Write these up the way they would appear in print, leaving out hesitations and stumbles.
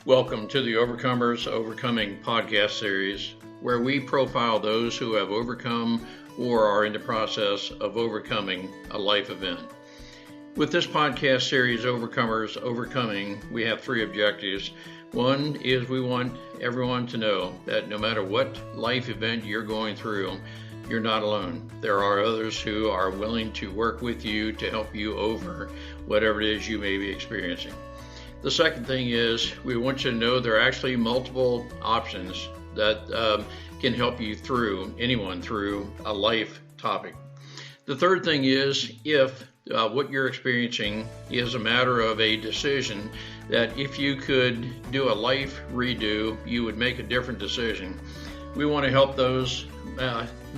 Welcome to the Overcomers Overcoming podcast series, where we profile those who have overcome or are in the process of overcoming a life event. With this podcast series, Overcomers Overcoming, we have three objectives. One is we want everyone to know that no matter what life event you're going through, you're not alone. There are others who are willing to work with you to help you over whatever it is you may be experiencing. The second thing is we want you to know there are actually multiple options that can help you through a life topic. The third thing is if what you're experiencing is a matter of a decision, that if you could do a life redo, you would make a different decision. We want to help those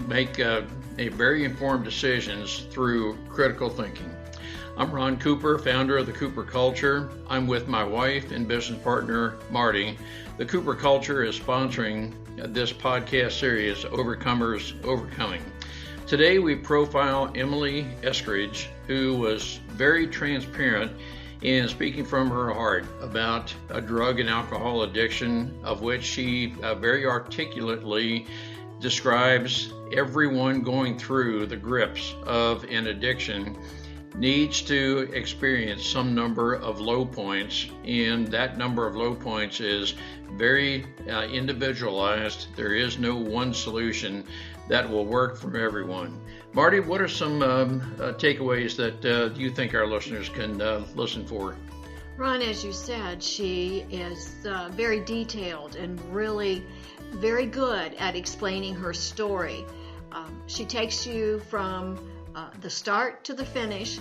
make a very informed decisions through critical thinking. I'm Ron Cooper, founder of the Cooper Culture. I'm with my wife and business partner, Marty. The Cooper Culture is sponsoring this podcast series, Overcomers Overcoming. Today we profile Emily Eskridge, who was very transparent in speaking from her heart about a drug and alcohol addiction, of which she very articulately describes everyone going through the grips of an addiction needs to experience some number of low points, and that number of low points is very individualized. There is no one solution that will work for everyone. Marty, what are some takeaways that you think our listeners can listen for? Ron, as you said, she is very detailed and really very good at explaining her story. She takes you from the start to the finish,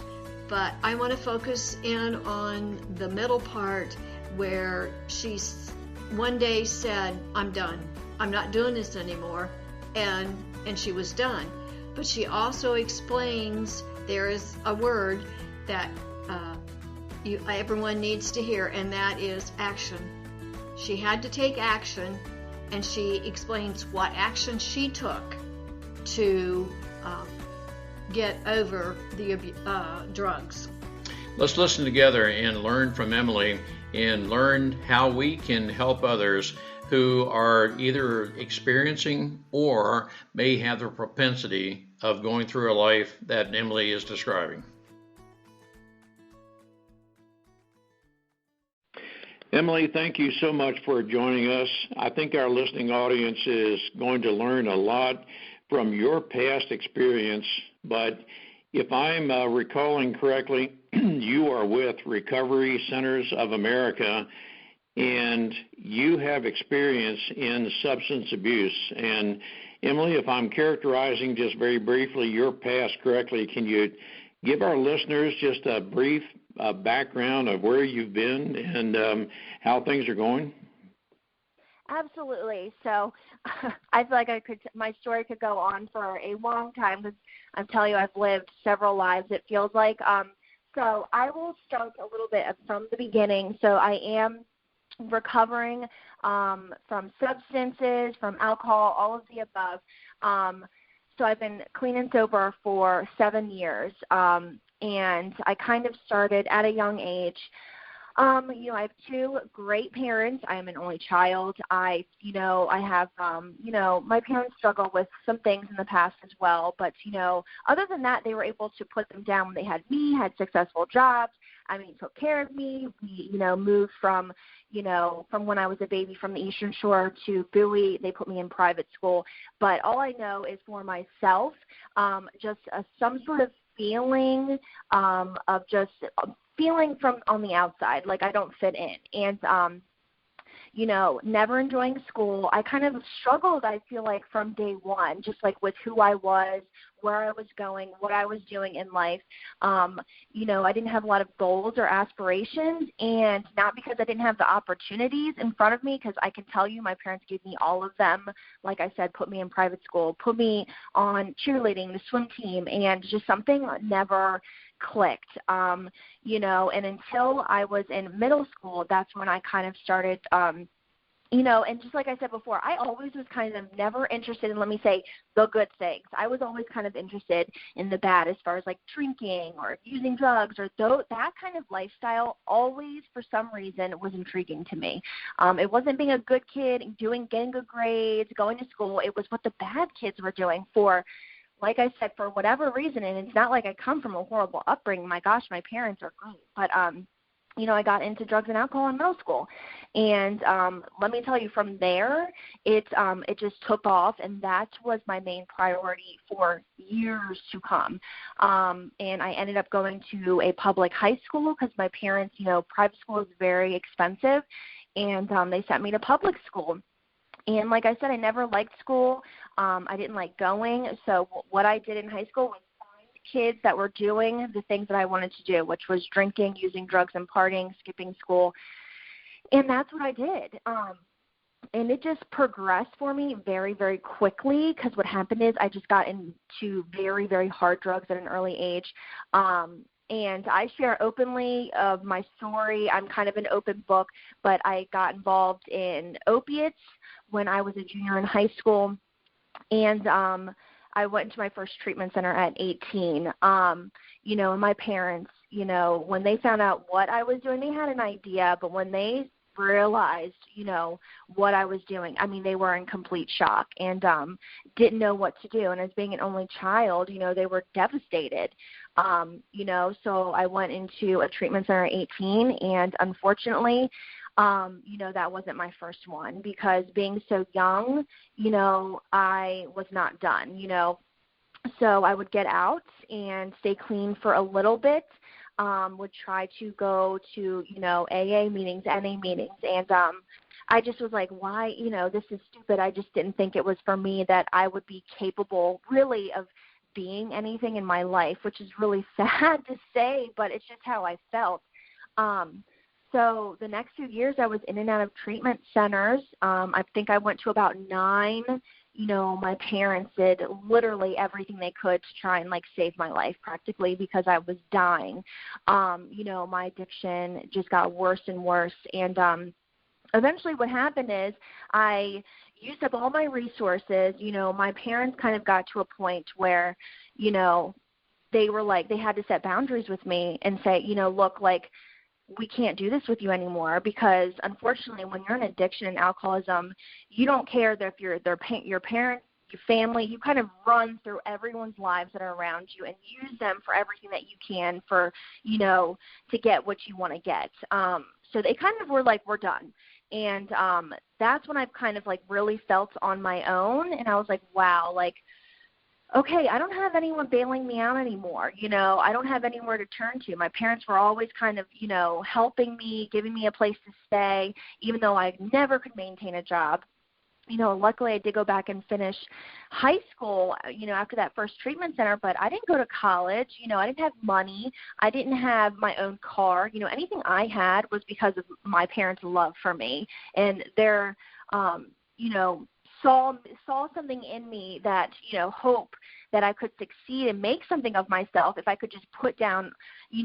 but I want to focus in on the middle part where she one day said, I'm done. I'm not doing this anymore. And she was done. But she also explains there is a word that everyone needs to hear, and that is action. She had to take action, and she explains what action she took to get over the drugs. Let's listen together and learn from Emily and learn how we can help others who are either experiencing or may have the propensity of going through a life that Emily is describing. Emily, thank you so much for joining us. I think our listening audience is going to learn a lot from your past experience, but if I'm recalling correctly, you are with Recovery Centers of America, and you have experience in substance abuse. And Emily, if I'm characterizing just very briefly your past correctly, can you give our listeners just a brief background of where you've been and how things are going? Absolutely. So I feel like my story could go on for a long time because I'm telling you, I've lived several lives, it feels like. So I will start a little bit from the beginning. So I am recovering from substances, from alcohol, all of the above. So I've been clean and sober for 7 years, and I kind of started at a young age. I have two great parents. I am an only child. I have, my parents struggled with some things in the past as well. But, other than that, they were able to put them down when they had me, had successful jobs. Took care of me. We, moved from when I was a baby from the Eastern Shore to Bowie. They put me in private school. But all I know is for myself, just some sort of feeling of just feeling from on the outside, like I don't fit in. And, never enjoying school. I kind of struggled, I feel like, from day one, just like with who I was, where I was going, what I was doing in life. I didn't have a lot of goals or aspirations, and not because I didn't have the opportunities in front of me, because I can tell you my parents gave me all of them. Like I said, put me in private school, put me on cheerleading, the swim team, and just something never clicked, and until I was in middle school, that's when I kind of started And just like I said before, I always was kind of never interested in, let me say, the good things. I was always kind of interested in the bad, as far as like drinking or using drugs, or that kind of lifestyle always, for some reason, was intriguing to me. It wasn't being a good kid, getting good grades, going to school. It was what the bad kids were doing for, like I said, for whatever reason. And it's not like I come from a horrible upbringing. My gosh, my parents are great. But, I got into drugs and alcohol in middle school. And let me tell you, from there, it just took off, and that was my main priority for years to come. And I ended up going to a public high school because my parents, private school is very expensive, and they sent me to public school. And like I said, I never liked school. I didn't like going. So what I did in high school was kids that were doing the things that I wanted to do, which was drinking, using drugs and partying, skipping school. And that's what I did. And it just progressed for me very, very quickly, because what happened is I just got into very, very hard drugs at an early age. And I share openly of my story. I'm kind of an open book, but I got involved in opiates when I was a junior in high school. And I went into my first treatment center at 18. And my parents, when they found out what I was doing, they had an idea, but when they realized, what I was doing, I mean, they were in complete shock and didn't know what to do. And as being an only child, they were devastated. So I went into a treatment center at 18, and unfortunately, that wasn't my first one, because being so young, I was not done, So I would get out and stay clean for a little bit, would try to go to, AA meetings, NA meetings, and I just was like, why, this is stupid. I just didn't think it was for me, that I would be capable really of being anything in my life, which is really sad to say, but it's just how I felt. So the next few years I was in and out of treatment centers. I think I went to about 9. My parents did literally everything they could to try and save my life practically, because I was dying. My addiction just got worse and worse. And eventually what happened is I used up all my resources. My parents kind of got to a point where, they were they had to set boundaries with me and say, look, we can't do this with you anymore, because unfortunately when you're in addiction and alcoholism, you don't care if your parents, your family, you kind of run through everyone's lives that are around you and use them for everything that you can for, to get what you want to get. So they kind of were we're done. And that's when I've kind of really felt on my own. And I was like, wow, okay, I don't have anyone bailing me out anymore. I don't have anywhere to turn to. My parents were always kind of, helping me, giving me a place to stay, even though I never could maintain a job. Luckily I did go back and finish high school, after that first treatment center, but I didn't go to college. I didn't have money. I didn't have my own car. Anything I had was because of my parents' love for me and their, saw something in me that, hope that I could succeed and make something of myself if I could just put down,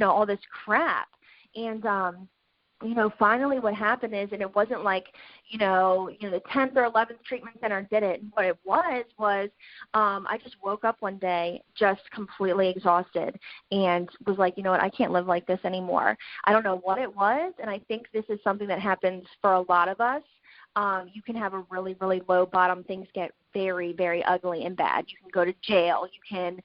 all this crap. And, finally what happened is, and it wasn't the 10th or 11th treatment center did it. And what it was I just woke up one day just completely exhausted and was like, what, I can't live like this anymore. I don't know what it was. And I think this is something that happens for a lot of us. You can have a really, really low bottom. Things get very, very ugly and bad. You can go to jail. You can,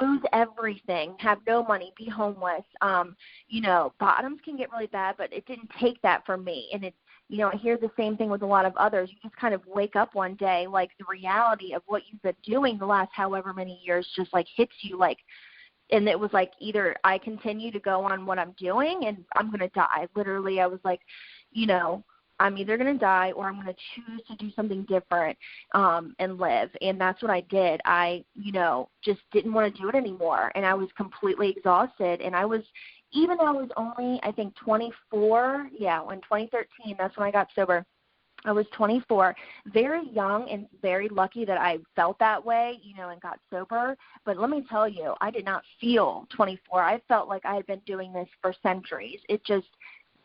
lose everything, have no money, be homeless. Bottoms can get really bad, but it didn't take that for me. And it, I hear the same thing with a lot of others. You just kind of wake up one day, the reality of what you've been doing the last however many years just hits you and it was either I continue to go on what I'm doing and I'm going to die. Literally, I was I'm either going to die or I'm going to choose to do something different and live. And that's what I did. I, just didn't want to do it anymore. And I was completely exhausted. And I was, even though I was only, I think, 24, in 2013, that's when I got sober. I was 24, very young and very lucky that I felt that way, and got sober. But let me tell you, I did not feel 24. I felt like I had been doing this for centuries. It just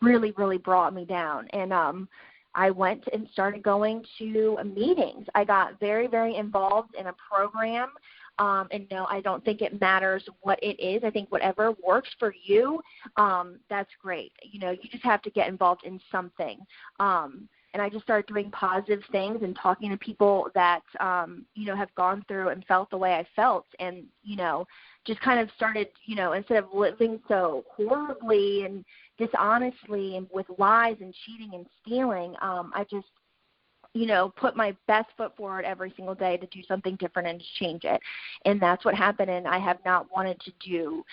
really, really brought me down. And I went and started going to meetings. I got very, very involved in a program. And no, I don't think it matters what it is. I think whatever works for you, that's great. You know, you just have to get involved in something. And I just started doing positive things and talking to people that, you know, have gone through and felt the way I felt, and, you know, just kind of started, you know, instead of living so horribly and dishonestly and with lies and cheating and stealing, I just, you know, put my best foot forward every single day to do something different and to change it. And that's what happened. And I have not wanted to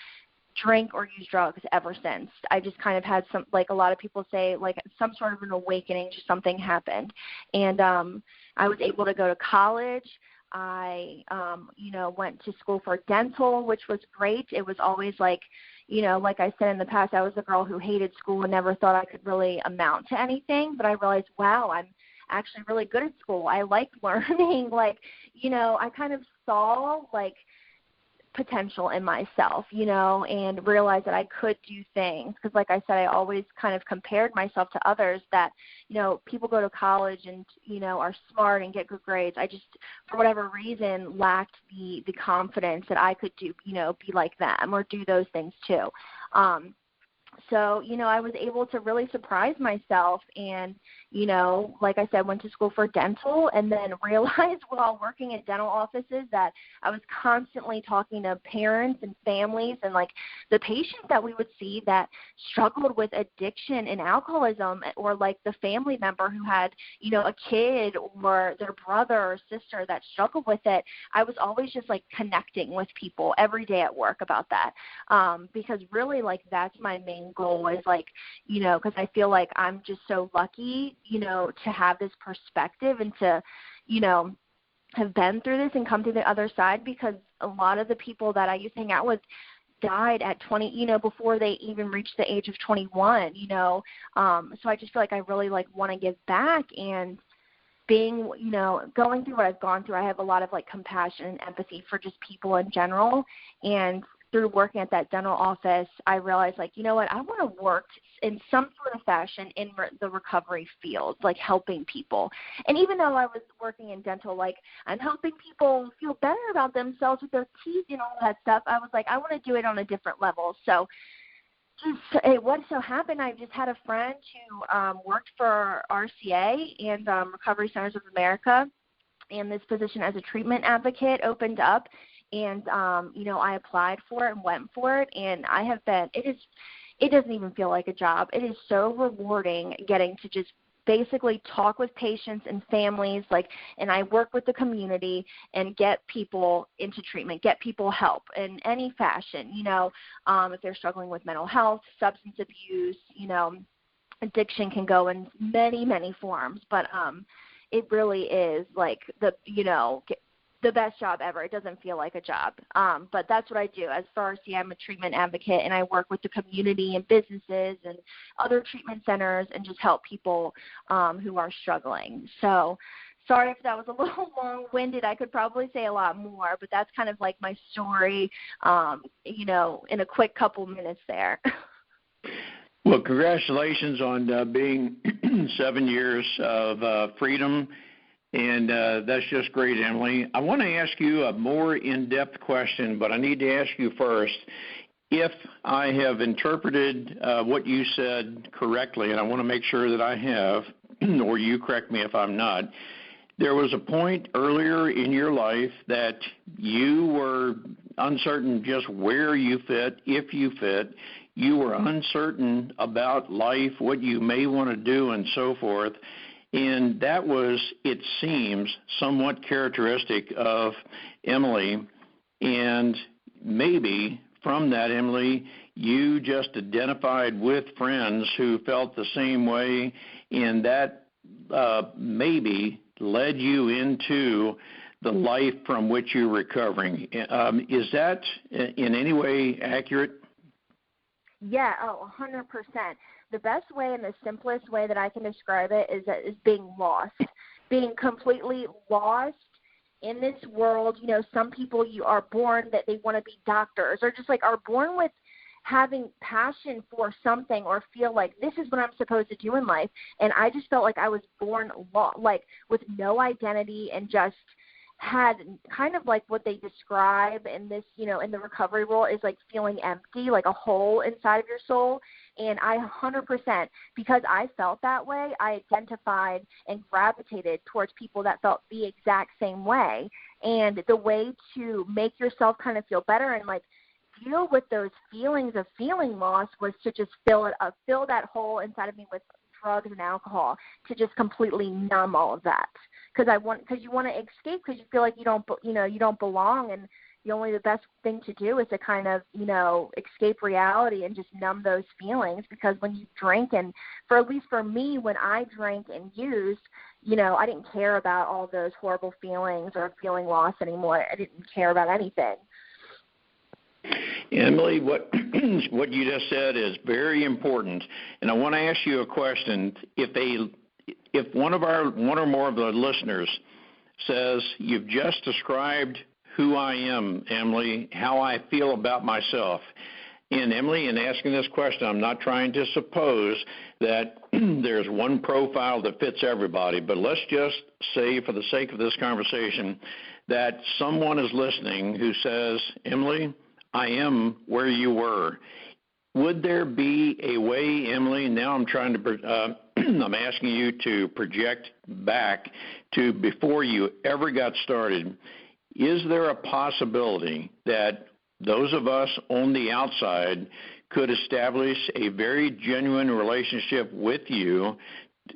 drink or use drugs ever since. I just kind of had some, like a lot of people say, like some sort of an awakening, just something happened. And I was able to go to college. I, you know, went to school for dental, which was great. It was always like, you know, like I said in the past, I was a girl who hated school and never thought I could really amount to anything. But I realized, wow, I'm actually really good at school. I like learning. Like, you know, I kind of saw like potential in myself, you know, and realized that I could do things. Because like I said, I always kind of compared myself to others that, you know, people go to college and, you know, are smart and get good grades. I just, for whatever reason, lacked the confidence that I could do, you know, be like them or do those things too. So, you know, I was able to really surprise myself and, you know, like I said, went to school for dental and then realized while working at dental offices that I was constantly talking to parents and families and like the patients that we would see that struggled with addiction and alcoholism, or like the family member who had, you know, a kid or their brother or sister that struggled with it. I was always just like connecting with people every day at work about that, because really like that's my main goal is like, you know, because I feel like I'm just so lucky, you know, to have this perspective and to, you know, have been through this and come to the other side, because a lot of the people that I used to hang out with died at 20, you know, before they even reached the age of 21, you know. So I just feel like I really like want to give back, and being, you know, going through what I've gone through, I have a lot of like compassion and empathy for just people in general. And through working at that dental office, I realized, like, you know what, I want to work in some sort of fashion in the recovery field, like helping people. And even though I was working in dental, like I'm helping people feel better about themselves with their teeth and all that stuff, I was like, I want to do it on a different level. So just what so happened, I just had a friend who worked for RCA and Recovery Centers of America, and this position as a treatment advocate opened up. And, you know, I applied for it and went for it, and I have been, it doesn't even feel like a job. It is so rewarding getting to just basically talk with patients and families, like, and I work with the community and get people into treatment, get people help in any fashion, you know, if they're struggling with mental health, substance abuse, you know, addiction can go in many, many forms, but it really is like the, you know, the best job ever. It doesn't feel like a job. But that's what I do. As far as, I'm a treatment advocate, and I work with the community and businesses and other treatment centers and just help people who are struggling. So sorry if that was a little long-winded. I could probably say a lot more, but that's kind of like my story, you know, in a quick couple minutes there. Well, congratulations on being 7 years of freedom. And that's just great, Emily. I want to ask you a more in-depth question, but I need to ask you first, if I have interpreted what you said correctly, and I want to make sure that I have, or you correct me if I'm not, there was a point earlier in your life that you were uncertain just where you fit, if you fit. You were uncertain about life, what you may want to do, and so forth. And that was, it seems, somewhat characteristic of Emily. And maybe from that, Emily, you just identified with friends who felt the same way, and that maybe led you into the life from which you're recovering. Is that in any way accurate? Yeah, 100%. The best way and the simplest way that I can describe it is being lost, being completely lost in this world. You know, some people, you are born that they want to be doctors, or just like are born with having passion for something or feel like this is what I'm supposed to do in life. And I just felt like I was born like with no identity and just had kind of like what they describe in this, in the recovery role is like feeling empty, like a hole inside of your soul. And I 100%, because I felt that way, I identified and gravitated towards people that felt the exact same way. And the way to make yourself kind of feel better and like deal with those feelings of feeling lost was to just fill that hole inside of me with drugs and alcohol, to just completely numb all of that. Because you want to escape, because you feel like you don't belong, and the best thing to do is to kind of, escape reality and just numb those feelings. Because when you drink, and at least for me, when I drank and used, I didn't care about all those horrible feelings or feeling lost anymore. I didn't care about anything. Emily, what you just said is very important, and I want to ask you a question. If one or more of the listeners says, you've just described who I am, Emily, how I feel about myself. And Emily, in asking this question, I'm not trying to suppose that there's one profile that fits everybody, but let's just say, for the sake of this conversation, that someone is listening who says, Emily, I am where you were. Would there be a way, Emily, now I'm trying to I'm asking you to project back to before you ever got started. Is there a possibility that those of us on the outside could establish a very genuine relationship with you?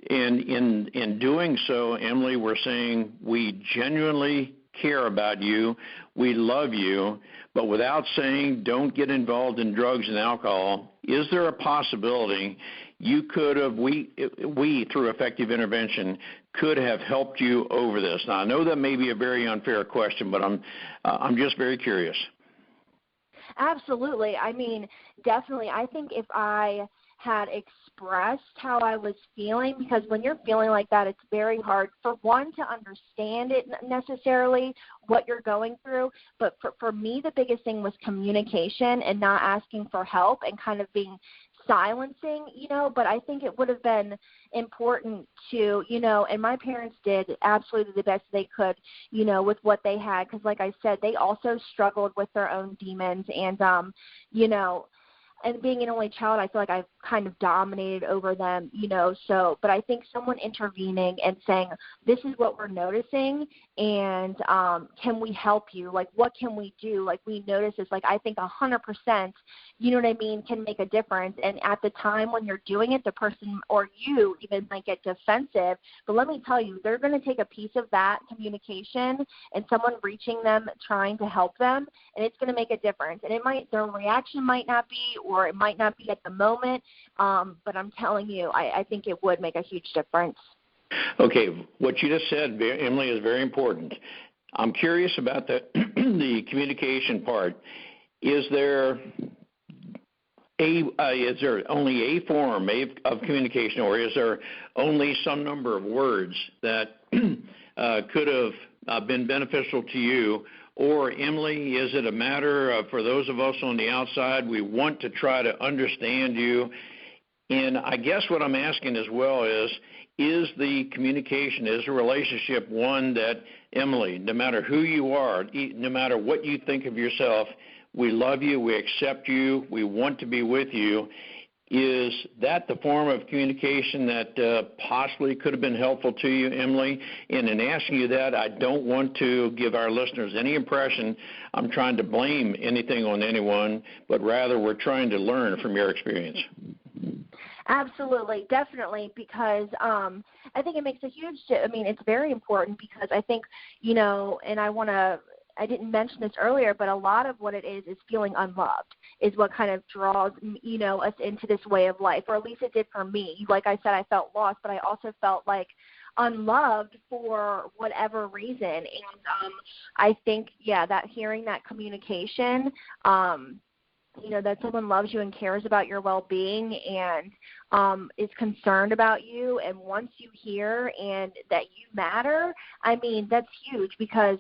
And in doing so, Emily, we're saying we genuinely care about you, we love you, but without saying don't get involved in drugs and alcohol, is there a possibility you could have, we through effective intervention, could have helped you over this? Now, I know that may be a very unfair question, but I'm just very curious. Absolutely. I mean, definitely. I think if I had expressed how I was feeling, because when you're feeling like that, it's very hard, for one, to understand it necessarily, what you're going through. But for me, the biggest thing was communication and not asking for help and kind of being silencing, but I think it would have been important to, and my parents did absolutely the best they could, with what they had. Because like I said, they also struggled with their own demons, and, and being an only child, I feel like I've kind of dominated over them, but I think someone intervening and saying, this is what we're noticing, and can we help you? Like, what can we do? Like, we notice this, like, I think 100%, can make a difference. And at the time when you're doing it, the person or you even might get defensive, but let me tell you, they're going to take a piece of that communication and someone reaching them, trying to help them, and it's going to make a difference. And their reaction might not be, or it might not be at the moment, but I'm telling you, I think it would make a huge difference. Okay, what you just said, Emily, is very important. I'm curious about the communication part. Is there only a form of communication, or is there only some number of words that could have been beneficial to you? Or, Emily, is it a matter of, for those of us on the outside, we want to try to understand you? And I guess what I'm asking as well is the communication, is the relationship one that, Emily, no matter who you are, no matter what you think of yourself, we love you, we accept you, we want to be with you? Is that the form of communication that possibly could have been helpful to you, Emily? And in asking you that, I don't want to give our listeners any impression I'm trying to blame anything on anyone, but rather we're trying to learn from your experience. Absolutely, definitely, because I think it makes a huge it's very important, because I think, and I didn't mention this earlier, but a lot of what it is feeling unloved is what kind of draws, us into this way of life, or at least it did for me. Like I said, I felt lost, but I also felt like unloved for whatever reason. And I think, that hearing that communication, that someone loves you and cares about your well-being and is concerned about you and wants you here and that you matter, that's huge, because,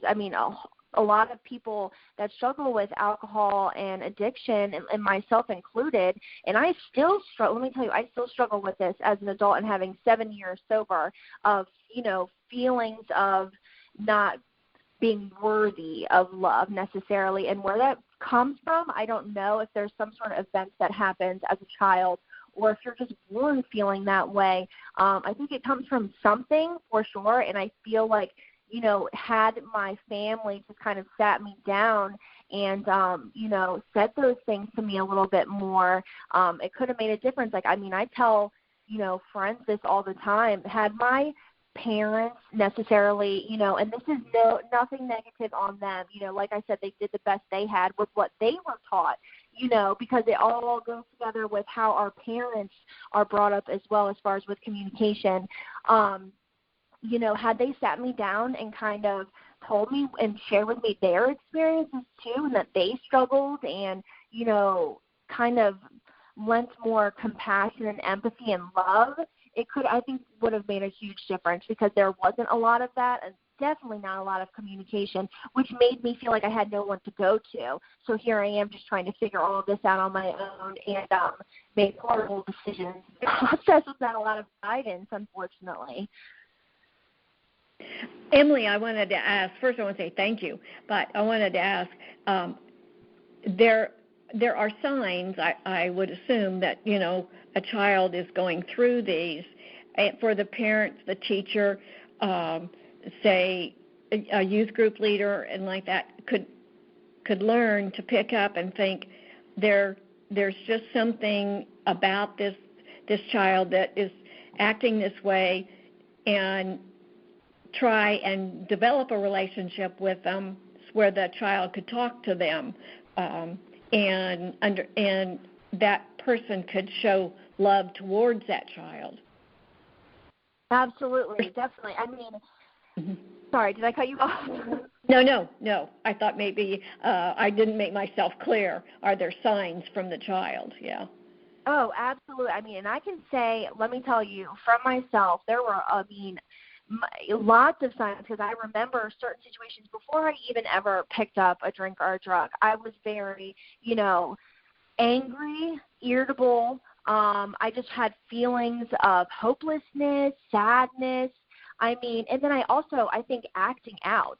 a lot of people that struggle with alcohol and addiction, and myself included, and I still struggle. Let me tell you, I still struggle with this as an adult and having 7 years sober of, feelings of not being worthy of love necessarily. And where that comes from, I don't know if there's some sort of event that happens as a child or if you're just born feeling that way. I think it comes from something for sure, and I feel like, had my family just kind of sat me down and, said those things to me a little bit more, it could have made a difference. Like, I tell, friends this all the time. Had my parents necessarily, and this is nothing negative on them, like I said, they did the best they had with what they were taught, because it all goes together with how our parents are brought up as well as far as with communication. Had they sat me down and kind of told me and shared with me their experiences too, and that they struggled and, kind of lent more compassion and empathy and love, it could, I think, would have made a huge difference, because there wasn't a lot of that, and definitely not a lot of communication, which made me feel like I had no one to go to. So here I am just trying to figure all of this out on my own and make horrible decisions. The process without a lot of guidance, unfortunately. Emily, I wanted to ask, first I want to say thank you, but I wanted to ask, there are signs, I would assume, that, a child is going through these. For the parents, the teacher, say a youth group leader and like that could learn to pick up and think there's just something about this child that is acting this way, and try and develop a relationship with them where the child could talk to them, and that person could show love towards that child. Absolutely, definitely. Sorry, did I cut you off? No. I thought maybe I didn't make myself clear. Are there signs from the child? Yeah. Oh, absolutely. And I can say, let me tell you, from myself, there were, lots of signs, because I remember certain situations before I even ever picked up a drink or a drug. I was very, angry, irritable. I just had feelings of hopelessness, sadness. And then I think acting out.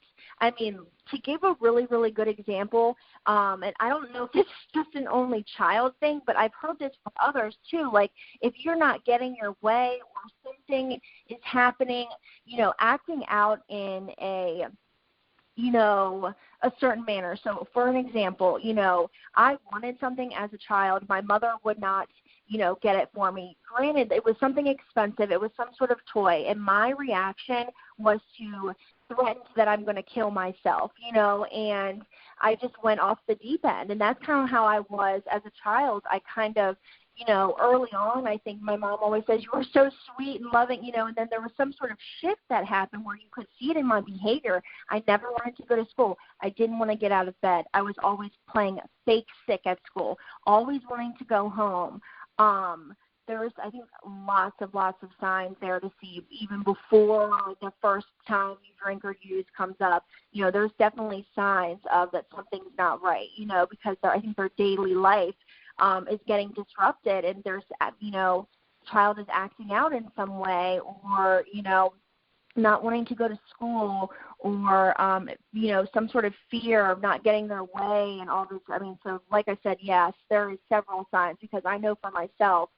To give a really, really good example, and I don't know if it's just an only child thing, but I've heard this from others too. Like, if you're not getting your way or something is happening, acting out in a certain manner. So for an example, I wanted something as a child. My mother would not, get it for me. Granted, it was something expensive. It was some sort of toy. And my reaction was to threaten that I'm going to kill myself, and I just went off the deep end. And that's kind of how I was as a child. I kind of, early on, I think my mom always says, you were so sweet and loving, and then there was some sort of shift that happened where you could see it in my behavior. I never wanted to go to school. I didn't want to get out of bed. I was always playing fake sick at school, always wanting to go home. There's, I think, lots of signs there to see even before the first time you drink or use comes up. There's definitely signs of that something's not right, because I think their daily life is getting disrupted, and there's, child is acting out in some way, or, not wanting to go to school, or, some sort of fear of not getting their way and all this. So like I said, yes, there is several signs, because I know for myself,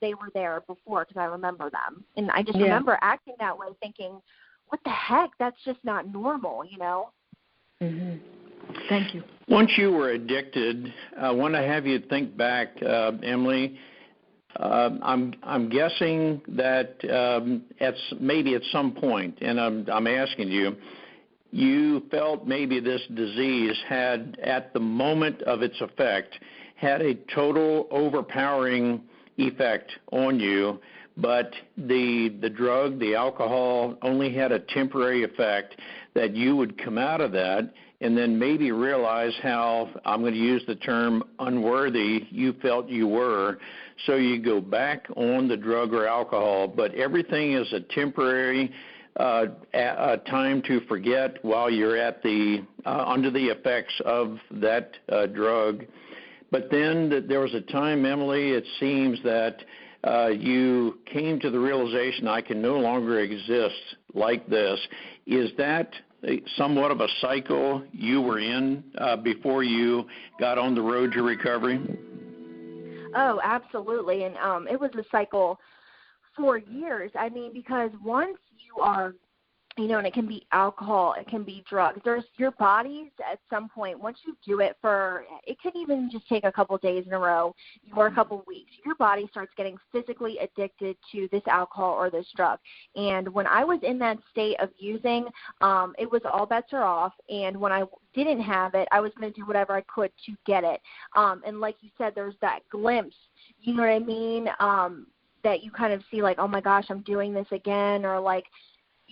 they were there before, because I remember them. And I just remember acting that way, thinking, what the heck, that's just not normal, Mm-hmm. Thank you. Once you were addicted, I want to have you think back, Emily. I'm guessing that maybe at some point, and I'm asking you, you felt maybe this disease had, at the moment of its effect, had a total overpowering effect on you, but the drug, the alcohol, only had a temporary effect, that you would come out of that and then maybe realize how, I'm going to use the term, unworthy you felt you were. So you go back on the drug or alcohol, but everything is a temporary a time to forget while you're at the under the effects of that drug. But then there was a time, Emily, it seems that you came to the realization, I can no longer exist like this. Is that somewhat of a cycle you were in before you got on the road to recovery? Oh, absolutely. And it was a cycle for years. I mean, because once you are, and it can be alcohol, it can be drugs. There's your bodies at some point, once you do it for, it could even just take a couple of days in a row or a couple of weeks, your body starts getting physically addicted to this alcohol or this drug. And when I was in that state of using, it was all bets are off. And when I didn't have it, I was going to do whatever I could to get it. And like you said, there's that glimpse, you know what I mean, that you kind of see like, oh my gosh, I'm doing this again, or like,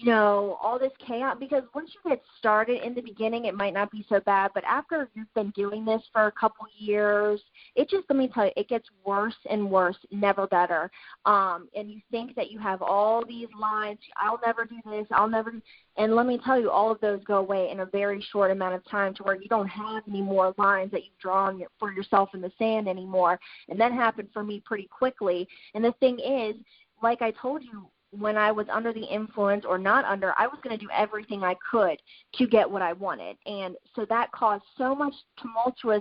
all this chaos, because once you get started in the beginning, it might not be so bad, but after you've been doing this for a couple years, it just, let me tell you, it gets worse and worse, never better. And you think that you have all these lines, I'll never do this, I'll never do, and let me tell you, all of those go away in a very short amount of time to where you don't have any more lines that you've drawn for yourself in the sand anymore. And that happened for me pretty quickly. And the thing is, like I told you, when I was under the influence or not under, I was going to do everything I could to get what I wanted. And so that caused so much tumultuous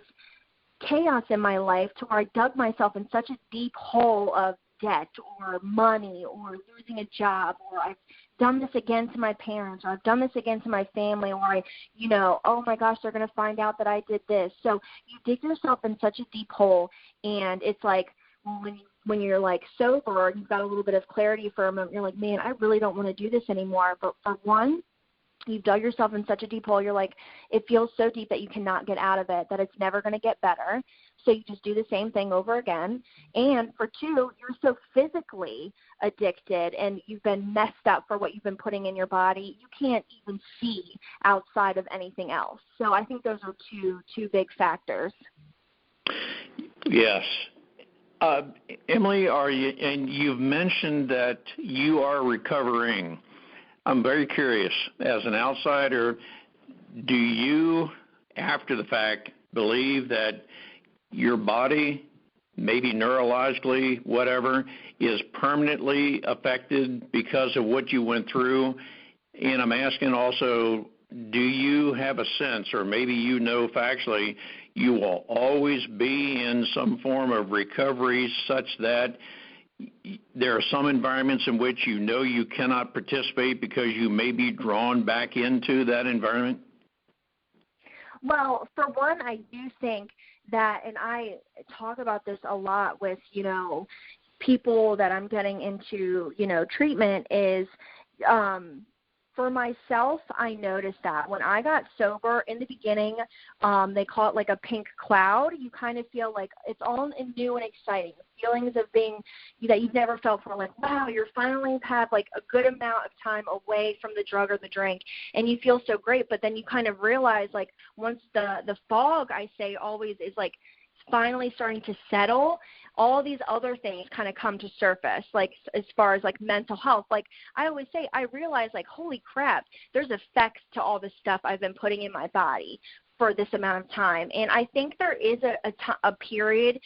chaos in my life to where I dug myself in such a deep hole of debt or money or losing a job, or I've done this again to my parents, or I've done this again to my family, or I, oh my gosh, they're going to find out that I did this. So you dig yourself in such a deep hole, and it's like, when you're like sober, you've got a little bit of clarity for a moment, you're like, man, I really don't want to do this anymore. But for one, you've dug yourself in such a deep hole, you're like, it feels so deep that you cannot get out of it, that it's never going to get better. So you just do the same thing over again. And for two, you're so physically addicted and you've been messed up for what you've been putting in your body, you can't even see outside of anything else. So I think those are two big factors. Yes. Emily, and you've mentioned that you are recovering. I'm very curious, as an outsider, do you, after the fact, believe that your body, maybe neurologically, whatever, is permanently affected because of what you went through? And I'm asking also, do you have a sense, or maybe factually, you will always be in some form of recovery such that there are some environments in which you cannot participate because you may be drawn back into that environment? Well, for one, I do think that, and I talk about this a lot with, people that I'm getting into, treatment is, for myself, I noticed that when I got sober in the beginning, they call it like a pink cloud. You kind of feel like it's all new and exciting. Feelings of being that you've never felt before, like, wow, you're finally had like a good amount of time away from the drug or the drink, and you feel so great. But then you kind of realize, like, once the fog, I say always, is like finally starting to settle, all these other things kind of come to surface, like as far as like mental health. Like I always say, I realize, like, holy crap, there's effects to all the stuff I've been putting in my body for this amount of time. And I think there is a period,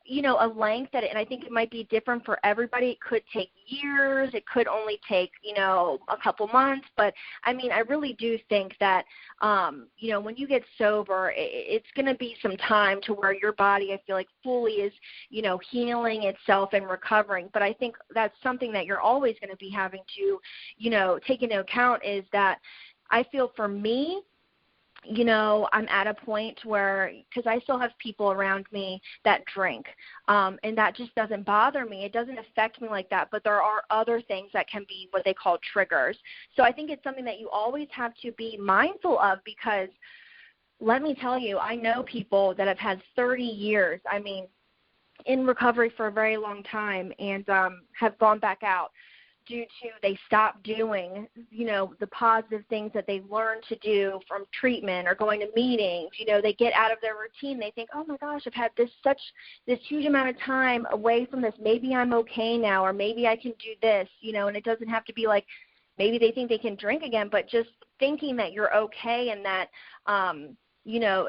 a length that, and I think it might be different for everybody. It could take years. It could only take, a couple months. But, I mean, I really do think that, when you get sober, it's going to be some time to where your body, I feel like, fully is, healing itself and recovering. But I think that's something that you're always going to be having to, take into account, is that I feel for me, I'm at a point where, because I still have people around me that drink, and that just doesn't bother me. It doesn't affect me like that, but there are other things that can be what they call triggers. So I think it's something that you always have to be mindful of, because let me tell you, I know people that have had 30 years, in recovery for a very long time, and have gone back out due to they stopped doing, the positive things that they learned to do from treatment or going to meetings. They get out of their routine. They think, oh my gosh, I've had this huge amount of time away from this. Maybe I'm okay now, or maybe I can do this, and it doesn't have to be like maybe they think they can drink again, but just thinking that you're okay and that,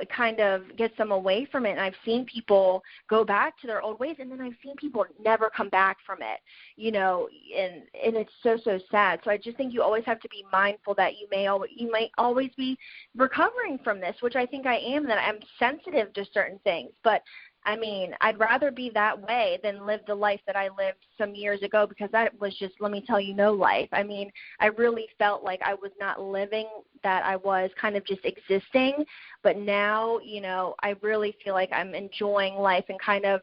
it kind of gets them away from it. And I've seen people go back to their old ways, and then I've seen people never come back from it, and it's so, so sad. So I just think you always have to be mindful that you might always be recovering from this, which I think I am, that I'm sensitive to certain things. But I mean, I'd rather be that way than live the life that I lived some years ago, because that was just, let me tell you, no life. I mean, I really felt like I was not living, that I was kind of just existing. But now, I really feel like I'm enjoying life and kind of,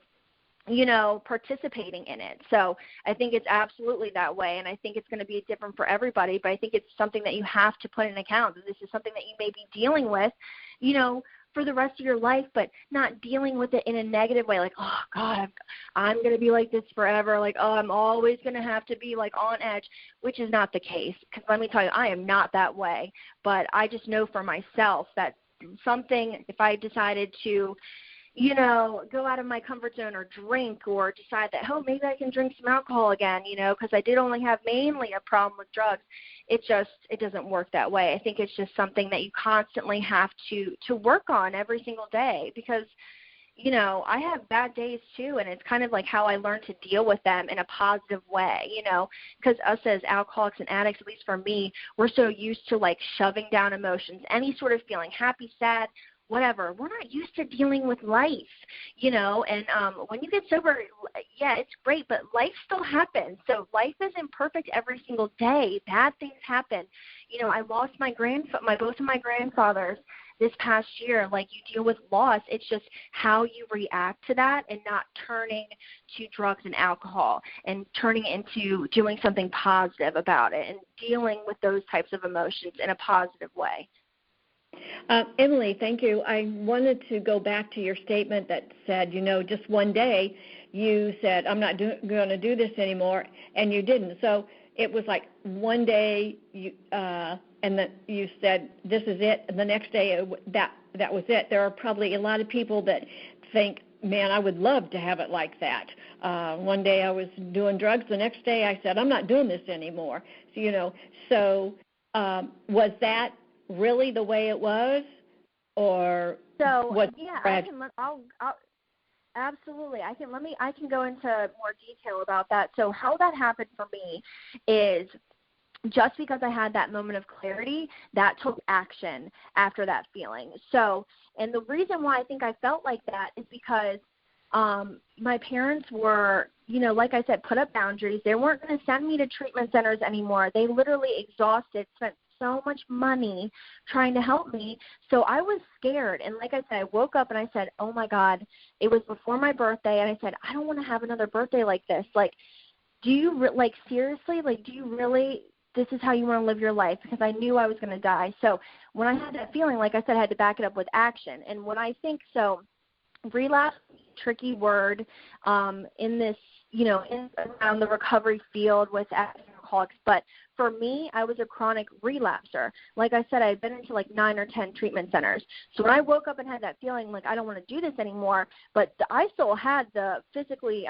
participating in it. So I think it's absolutely that way, and I think it's going to be different for everybody, but I think it's something that you have to put in account. This is something that you may be dealing with, for the rest of your life, but not dealing with it in a negative way, like, oh, God, I'm going to be like this forever, like, oh, I'm always going to have to be, like, on edge, which is not the case, because let me tell you, I am not that way, but I just know for myself that something, if I decided to, go out of my comfort zone or drink, or decide that, oh, maybe I can drink some alcohol again, because I did only have mainly a problem with drugs. It doesn't work that way. I think it's just something that you constantly have to work on every single day, because, I have bad days too, and it's kind of like how I learn to deal with them in a positive way, because us as alcoholics and addicts, at least for me, we're so used to like shoving down emotions, any sort of feeling, happy, sad, whatever. We're not used to dealing with life, and when you get sober, yeah, it's great, but life still happens. So life isn't perfect every single day. Bad things happen. I lost both of my grandfathers this past year. Like, you deal with loss. It's just how you react to that, and not turning to drugs and alcohol and turning into doing something positive about it and dealing with those types of emotions in a positive way. Emily, thank you. I wanted to go back to your statement that said, just one day you said, I'm not going to do this anymore, and you didn't. So it was like one day and then you said, this is it, and the next day that was it. There are probably a lot of people that think, man, I would love to have it like that. One day I was doing drugs. The next day I said, I'm not doing this anymore. So, was that really the way it was, or what? Yeah, absolutely. I can go into more detail about that. So how that happened for me is, just because I had that moment of clarity, that took action after that feeling. So, and the reason why I think I felt like that is because my parents were, like I said, put up boundaries. They weren't going to send me to treatment centers anymore. They literally spent so much money trying to help me. So I was scared. And like I said, I woke up and I said, oh my God, it was before my birthday. And I said, I don't want to have another birthday like this. Like, do you, seriously, do you really, this is how you want to live your life? Because I knew I was going to die. So when I had that feeling, like I said, I had to back it up with action. And when I think so, relapse, tricky word in this, around the recovery field with alcoholics, but for me, I was a chronic relapser. Like I said, I had been into 9 or 10 treatment centers. So when I woke up and had that feeling like I don't want to do this anymore, but I still had I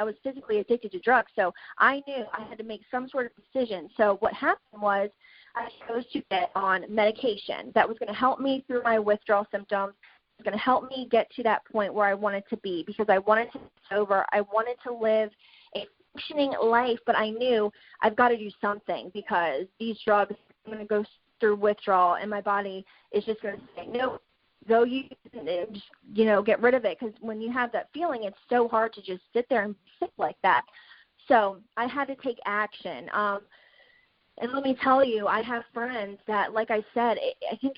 was physically addicted to drugs. So I knew I had to make some sort of decision. So what happened was I chose to get on medication that was going to help me through my withdrawal symptoms. It was going to help me get to that point where I wanted to be, because I wanted to be sober. I wanted to live a functioning life, but I knew I've got to do something, because these drugs, I'm going to go through withdrawal, and my body is just going to say, no, go get rid of it, because when you have that feeling, it's so hard to just sit there and sit like that. So I had to take action. And let me tell you, I have friends that, like I said, I think,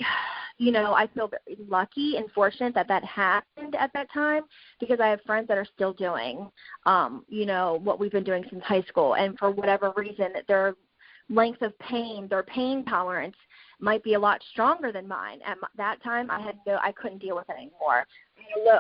I feel very lucky and fortunate that happened at that time, because I have friends that are still doing, what we've been doing since high school. And for whatever reason, their length of pain, their pain tolerance might be a lot stronger than mine. At that time, I couldn't deal with it anymore.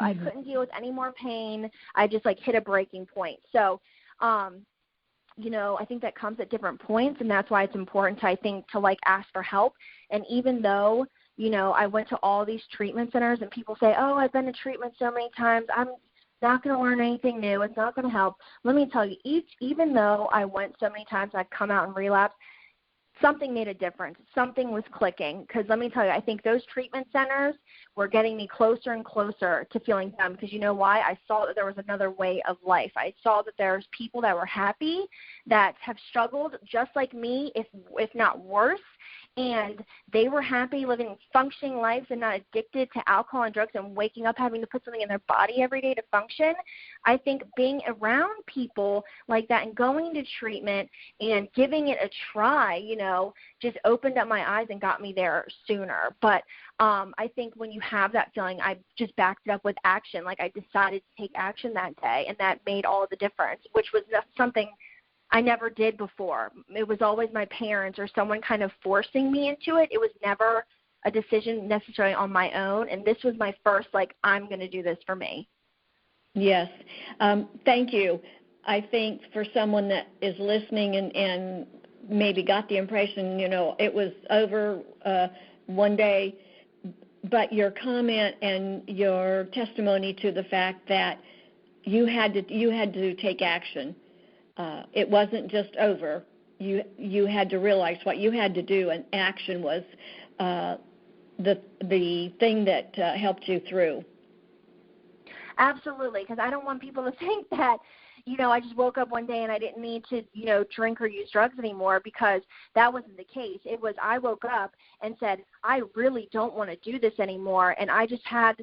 I couldn't deal with any more pain. I just hit a breaking point. So, I think that comes at different points, and that's why it's important to ask for help. And even though, I went to all these treatment centers, and people say, oh, I've been to treatment so many times, I'm not going to learn anything new, it's not going to help. Let me tell you, even though I went so many times, I'd come out and relapse, something made a difference. Something was clicking, because let me tell you, I think those treatment centers were getting me closer and closer to feeling done, because you know why? I saw that there was another way of life. I saw that there's people that were happy, that have struggled just like me, if not worse, and they were happy living functioning lives and not addicted to alcohol and drugs and waking up having to put something in their body every day to function. I think being around people like that and going to treatment and giving it a try, just opened up my eyes and got me there sooner. But I think when you have that feeling, I just backed it up with action. Like, I decided to take action that day, and that made all the difference, which was something I never did before. It was always my parents or someone kind of forcing me into it. It was never a decision necessarily on my own, and this was my first, I'm going to do this for me. Yes. Thank you. I think for someone that is listening and maybe got the impression, it was over one day, but your comment and your testimony to the fact that you had to take action. It wasn't just over. You had to realize what you had to do, and action was the thing that helped you through. Absolutely, because I don't want people to think that, I just woke up one day and I didn't need to, drink or use drugs anymore, because that wasn't the case. It was, I woke up and said, I really don't want to do this anymore, and I just had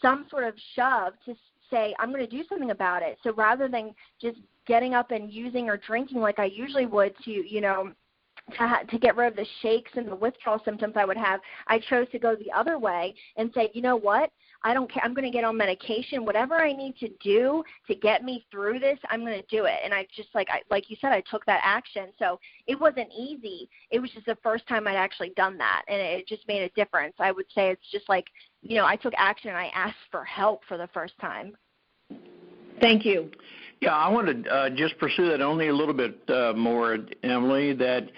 some sort of shove to say, I'm going to do something about it. So rather than just getting up and using or drinking like I usually would to get rid of the shakes and the withdrawal symptoms I would have, I chose to go the other way and say, you know what? I don't care. I'm going to get on medication. Whatever I need to do to get me through this, I'm going to do it. And I just, like you said, I took that action. So it wasn't easy. It was just the first time I'd actually done that, and it just made a difference. I would say it's just like, I took action and I asked for help for the first time. Thank you. Yeah, I want to just pursue that only a little bit more, Emily, that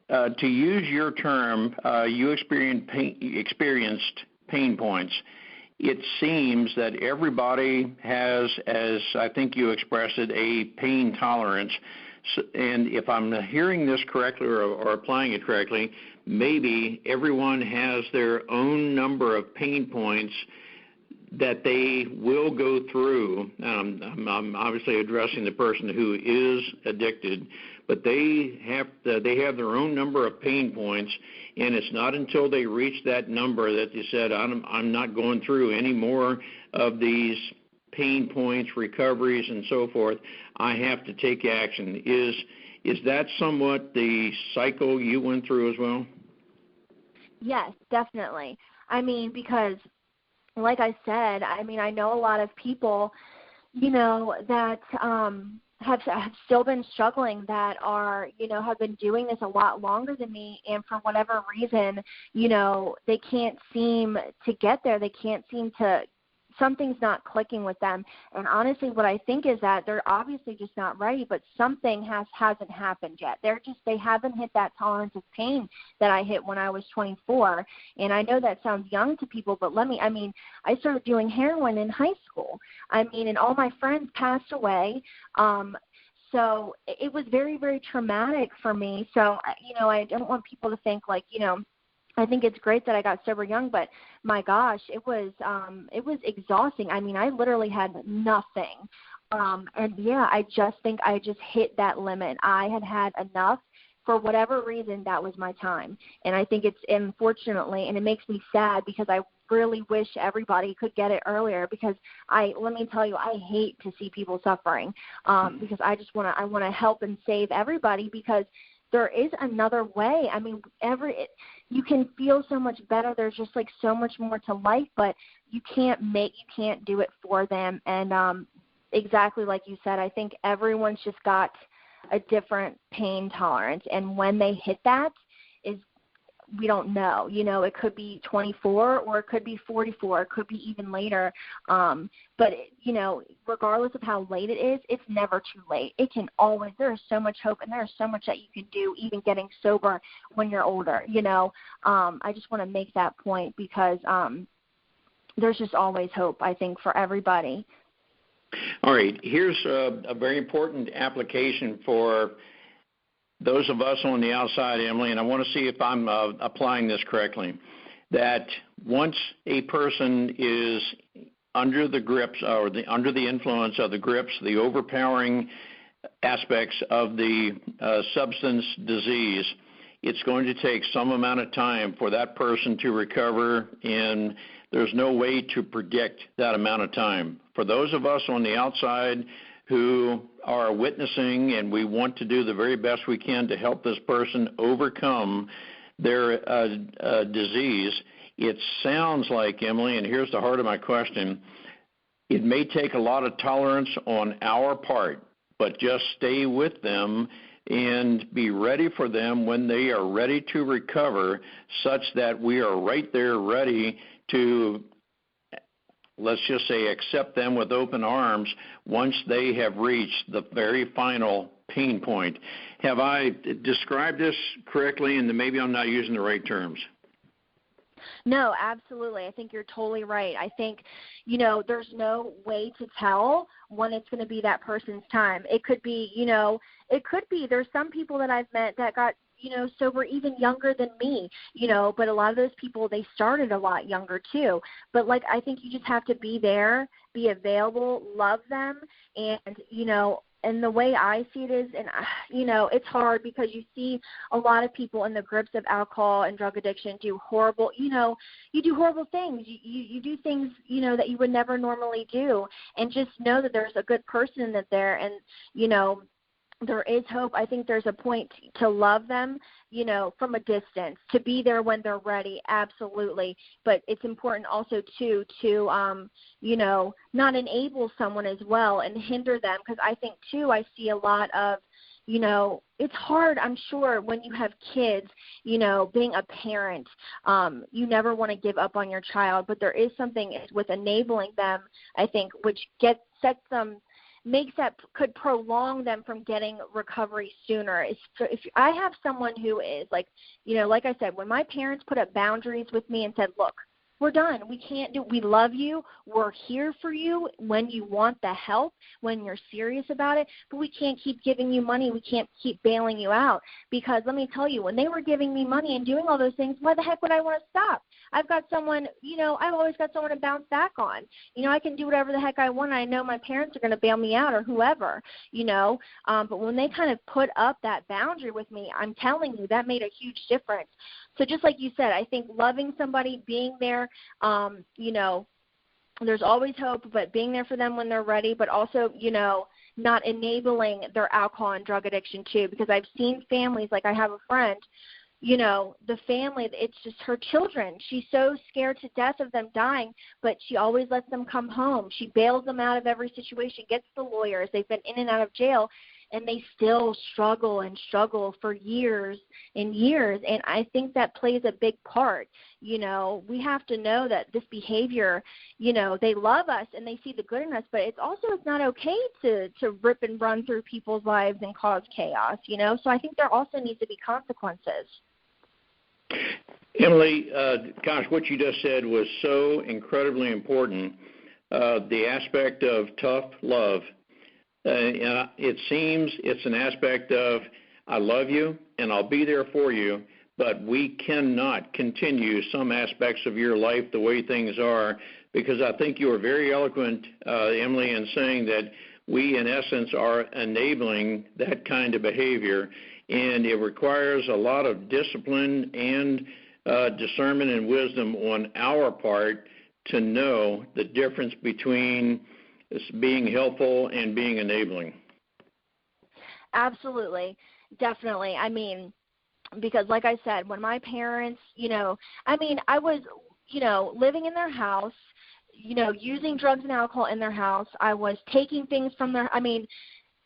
to use your term, you experienced pain points. It seems that everybody has, as I think you expressed it, a pain tolerance. So, and if I'm hearing this correctly or applying it correctly, maybe everyone has their own number of pain points that they will go through. I'm obviously addressing the person who is addicted, but they have their own number of pain points, and it's not until they reach that number that they said, I'm not going through any more of these pain points, recoveries, and so forth. I have to take action. Is that somewhat the cycle you went through as well? Yes, definitely. Because like I said, I know a lot of people, that have still been struggling, that are, have been doing this a lot longer than me, and for whatever reason, they can't seem to get there. They can't seem to, something's not clicking with them. And honestly, what I think is that they're obviously just not ready, but something hasn't happened yet. They haven't hit that tolerance of pain that I hit when I was 24. And I know that sounds young to people, but I started doing heroin in high school. And all my friends passed away. So it was very, very traumatic for me. So, I don't want people to think I think it's great that I got sober young, but my gosh, it was exhausting. I literally had nothing. And yeah, I just think I just hit that limit. I had enough. For whatever reason, that was my time. And I think it's, unfortunately, and it makes me sad, because I really wish everybody could get it earlier, because let me tell you, I hate to see people suffering, because I want to help and save everybody, because there is another way. You can feel so much better. There's just so much more to life, but you can't do it for them. And exactly like you said, I think everyone's just got a different pain tolerance, and when they hit that we don't know. It could be 24, or it could be 44, it could be even later. But regardless of how late it is, it's never too late. It can always, there is so much hope, and there is so much that you can do even getting sober when you're older. I just want to make that point, because there's just always hope, I think, for everybody. All right, here's a very important application for those of us on the outside, Emily, and I want to see if I'm applying this correctly, that once a person is under the grips or under the influence of the grips, the overpowering aspects of the substance disease, it's going to take some amount of time for that person to recover, and there's no way to predict that amount of time. For those of us on the outside who are witnessing, and we want to do the very best we can to help this person overcome their disease, it sounds like, Emily, and here's the heart of my question, it may take a lot of tolerance on our part, but just stay with them and be ready for them when they are ready to recover, such that we are right there ready to, let's just say, accept them with open arms once they have reached the very final pain point. Have I described this correctly, and maybe I'm not using the right terms? No, absolutely. I think you're totally right. I think, there's no way to tell when it's going to be that person's time. It could be, there's some people that I've met that got, sober even younger than me, but a lot of those people, they started a lot younger too. But I think you just have to be there, be available, love them, and, and the way I see it is, and, it's hard because you see a lot of people in the grips of alcohol and drug addiction do horrible, you do horrible things. You do things, that you would never normally do. And just know that there's a good person there, and, there is hope. I think there's a point to love them, from a distance, to be there when they're ready, absolutely. But it's important also, too, to, not enable someone as well and hinder them, because I think, too, I see a lot of, it's hard, I'm sure, when you have kids, being a parent, you never want to give up on your child, but there is something with enabling them, I think, which could prolong them from getting recovery sooner. If I have someone who is like I said, when my parents put up boundaries with me and said, look, we're done. We love you. We're here for you when you want the help, when you're serious about it, but we can't keep giving you money. We can't keep bailing you out, because let me tell you, when they were giving me money and doing all those things, why the heck would I want to stop? I've got someone, I've always got someone to bounce back on. I can do whatever the heck I want. I know my parents are going to bail me out, or whoever, but when they kind of put up that boundary with me, I'm telling you, that made a huge difference. So just like you said, I think loving somebody, being there, there's always hope, but being there for them when they're ready, but also, not enabling their alcohol and drug addiction too, because I've seen families, like I have a friend, the family, it's just her children. She's so scared to death of them dying, but she always lets them come home. She bails them out of every situation, gets the lawyers. They've been in and out of jail, and they still struggle for years and years. And I think that plays a big part. We have to know that this behavior, they love us and they see the good in us, but it's not okay to rip and run through people's lives and cause chaos, So I think there also needs to be consequences. Emily, gosh, what you just said was so incredibly important, the aspect of tough love. It seems it's an aspect of, I love you and I'll be there for you, but we cannot continue some aspects of your life the way things are, because I think you are very eloquent, Emily, in saying that we, in essence, are enabling that kind of behavior, and it requires a lot of discipline and discernment and wisdom on our part to know the difference between being helpful and being enabling. Absolutely. Definitely. I mean, because like I said, when my parents, I was, living in their house, using drugs and alcohol in their house. I was taking things from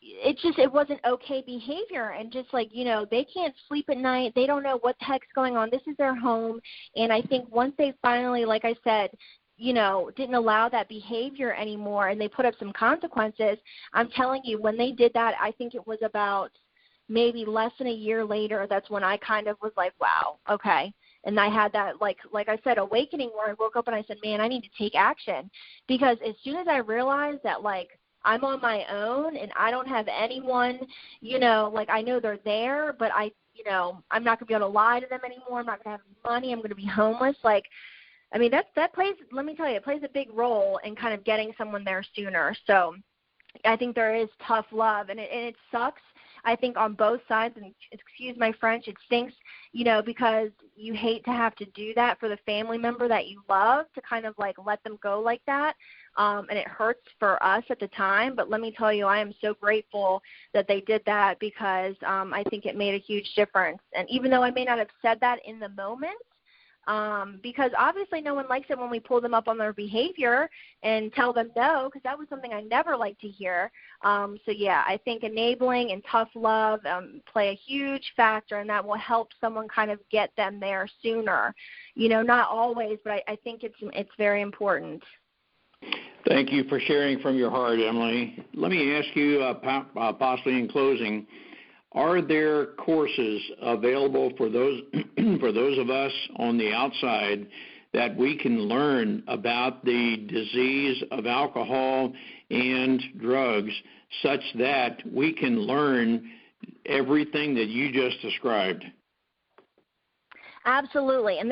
it wasn't okay behavior, and just they can't sleep at night. They don't know what the heck's going on. This is their home. And I think once they finally, like I said, didn't allow that behavior anymore, and they put up some consequences, I'm telling you, when they did that, I think it was about maybe less than a year later, that's when I kind of was like, wow, okay. And I had that, like I said, awakening where I woke up and I said, man, I need to take action. Because as soon as I realized that, I'm on my own and I don't have anyone, you know, like I know they're there, but I'm not going to be able to lie to them anymore. I'm not going to have money. I'm going to be homeless. Like, I mean, that plays, let me tell you, it plays a big role in kind of getting someone there sooner. So I think there is tough love, and it sucks, I think, on both sides. And excuse my French, it stinks, you know, because you hate to have to do that for the family member that you love, to kind of like let them go like that. And it hurts for us at the time. But let me tell you, I am so grateful that they did that, because I think it made a huge difference. And even though I may not have said that in the moment, because obviously no one likes it when we pull them up on their behavior and tell them no, because that was something I never liked to hear. So yeah, I think enabling and tough love play a huge factor, and that will help someone kind of get them there sooner. You know, not always, but I think it's very important. Thank you for sharing from your heart, Emily. Let me ask you, possibly in closing, are there courses available for those for those of us on the outside that we can learn about the disease of alcohol and drugs, such that we can learn everything that you just described? Absolutely. And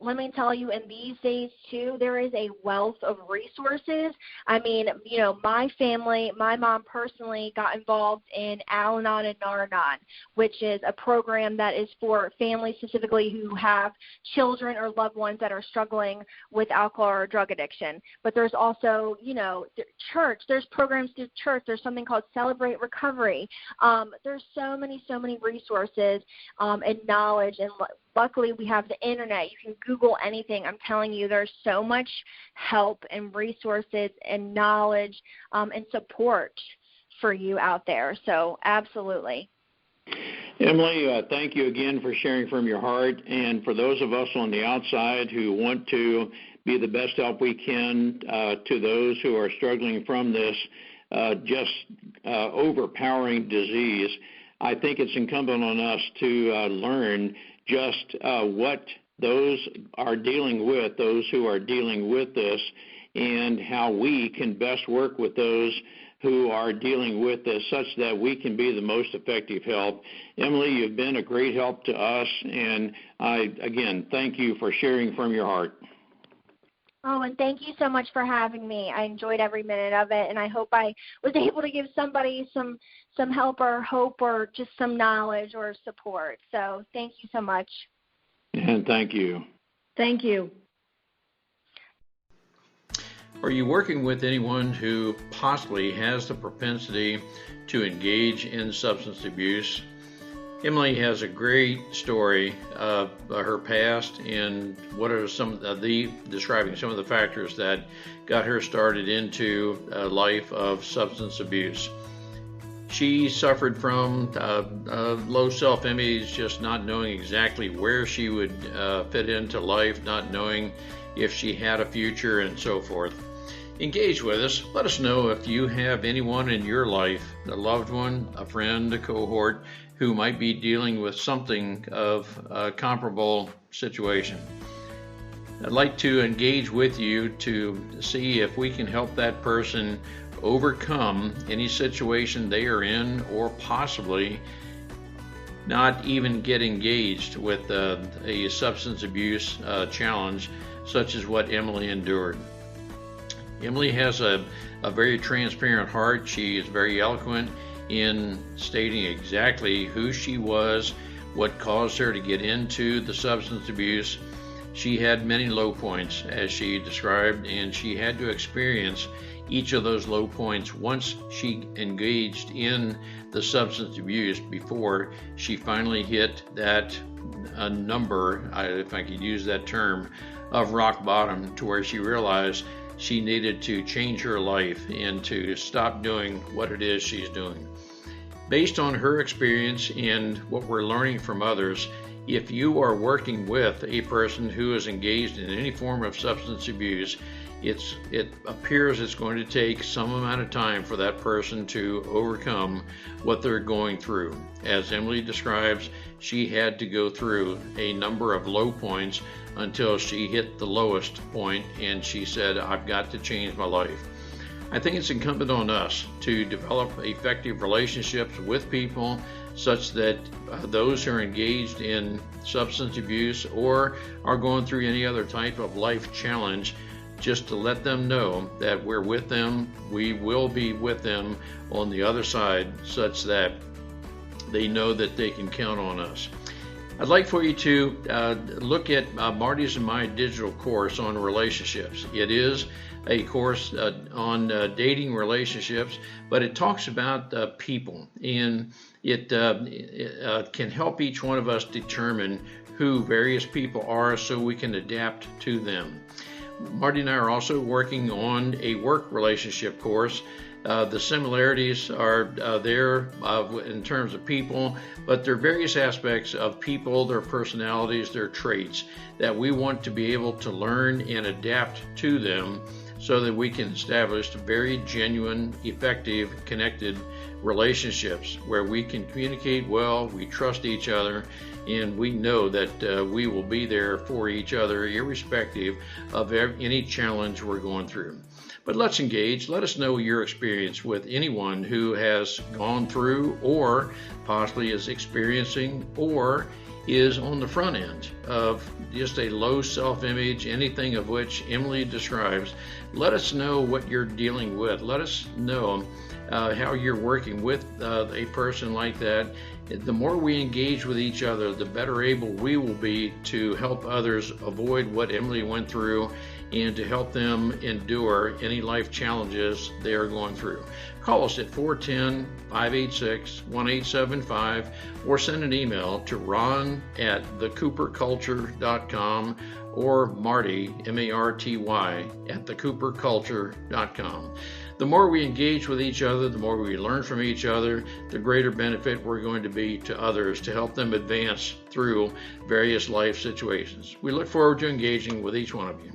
let me tell you, in these days, too, there is a wealth of resources. I mean, you know, my family, my mom personally got involved in Al-Anon and Nar-Anon, which is a program that is for families specifically who have children or loved ones that are struggling with alcohol or drug addiction. But there's also, you know, church. There's programs through church. There's something called Celebrate Recovery. There's so many resources and knowledge, and luckily we have the internet. You can Google anything. I'm telling you, there's so much help and resources and knowledge and support for you out there. So absolutely. Emily, thank you again for sharing from your heart. And for those of us on the outside who want to be the best help we can to those who are struggling from this overpowering disease, I think it's incumbent on us to learn just what those are dealing with, those who are dealing with this, and how we can best work with those who are dealing with this, such that we can be the most effective help. Emily, you've been a great help to us, and I, again, thank you for sharing from your heart. Oh, and thank you so much for having me. I enjoyed every minute of it, and I hope I was able to give somebody some help or hope or just some knowledge or support. So thank you so much. And thank you. Thank you. Are you working with anyone who possibly has the propensity to engage in substance abuse? Emily has a great story of her past and what are describing some of the factors that got her started into a life of substance abuse. She suffered from low self-image, just not knowing exactly where she would fit into life, not knowing if she had a future, and so forth. Engage with us. Let us know if you have anyone in your life, a loved one, a friend, a cohort, who might be dealing with something of a comparable situation. I'd like to engage with you to see if we can help that person overcome any situation they are in, or possibly not even get engaged with a substance abuse challenge such as what Emily endured. Emily has a very transparent heart. She is very eloquent in stating exactly who she was, what caused her to get into the substance abuse. She had many low points, as she described, and she had to experience each of those low points once she engaged in the substance abuse before she finally hit that number, if I could use that term, of rock bottom, to where she realized she needed to change her life and to stop doing what it is she's doing. Based on her experience and what we're learning from others, if you are working with a person who is engaged in any form of substance abuse, it appears it's going to take some amount of time for that person to overcome what they're going through. As Emily describes, she had to go through a number of low points until she hit the lowest point, and she said, I've got to change my life. I think it's incumbent on us to develop effective relationships with people such that those who are engaged in substance abuse or are going through any other type of life challenge, just to let them know that we're with them, we will be with them on the other side, such that they know that they can count on us. I'd like for you to look at Marty's and my digital course on relationships. It is a course on dating relationships, but it talks about people, and it can help each one of us determine who various people are so we can adapt to them. Marty and I are also working on a work relationship course. The similarities are there in terms of people, but there are various aspects of people, their personalities, their traits that we want to be able to learn and adapt to them so that we can establish very genuine, effective, connected relationships where we can communicate well, we trust each other, and we know that we will be there for each other irrespective of any challenge we're going through. But let's engage. Let us know your experience with anyone who has gone through or possibly is experiencing or is on the front end of just a low self-image, anything of which Emily describes. Let us know what you're dealing with. Let us know how you're working with a person like that. The more we engage with each other, the better able we will be to help others avoid what Emily went through and to help them endure any life challenges they are going through. Call us at 410-586-1875 or send an email to ron@thecooperculture.com or Marty, M-A-R-T-Y, @thecooperculture.com. The more we engage with each other, the more we learn from each other, the greater benefit we're going to be to others to help them advance through various life situations. We look forward to engaging with each one of you.